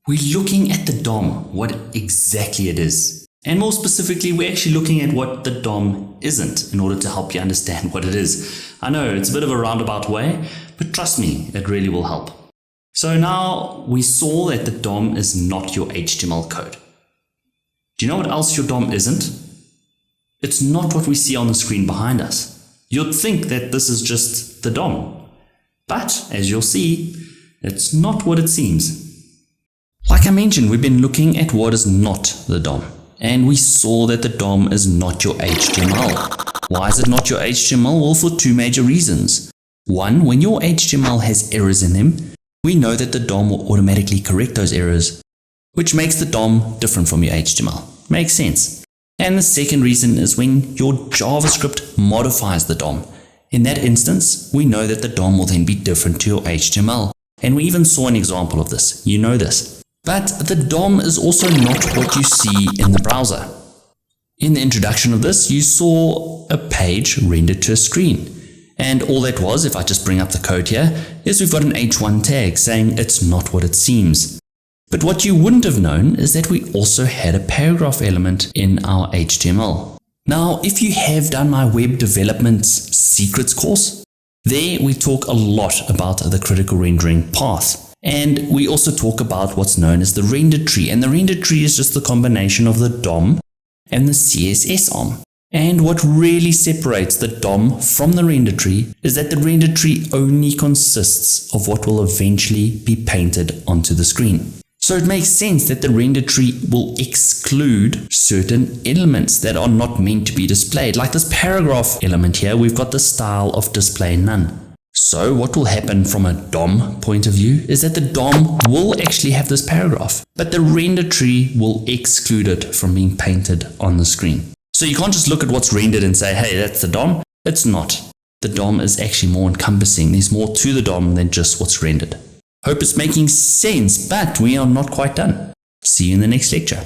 We're looking at the DOM, what exactly it is. And more specifically, we're actually looking at what the DOM isn't in order to help you understand what it is. I know it's a bit of a roundabout way, but trust me, it really will help. So now we saw that the DOM is not your HTML code. Do you know what else your DOM isn't? It's not what we see on the screen behind us. You'd think that this is just the DOM, but as you'll see, it's not what it seems. Like I mentioned, we've been looking at what is not the DOM, and we saw that the DOM is not your HTML. Why is it not your HTML? Well, for two major reasons. One, when your HTML has errors in them, we know that the DOM will automatically correct those errors, which makes the DOM different from your HTML. Makes sense. And the second reason is when your JavaScript modifies the DOM. In that instance, we know that the DOM will then be different to your HTML. And we even saw an example of this. You know this. But the DOM is also not what you see in the browser. In the introduction of this, you saw a page rendered to a screen. And all that was, if I just bring up the code here, is we've got an h1 tag saying it's not what it seems. But what you wouldn't have known is that we also had a paragraph element in our HTML. Now, if you have done my web development secrets course, there we talk a lot about the critical rendering path. And we also talk about what's known as the render tree. And the render tree is just the combination of the DOM and the CSS arm. And what really separates the DOM from the render tree is that the render tree only consists of what will eventually be painted onto the screen. So it makes sense that the render tree will exclude certain elements that are not meant to be displayed. Like this paragraph element here, we've got the style of display none. So what will happen from a DOM point of view is that the DOM will actually have this paragraph, but the render tree will exclude it from being painted on the screen. So you can't just look at what's rendered and say, hey, that's the DOM. It's not. The DOM is actually more encompassing. There's more to the DOM than just what's rendered. Hope it's making sense, but we are not quite done. See you in the next lecture.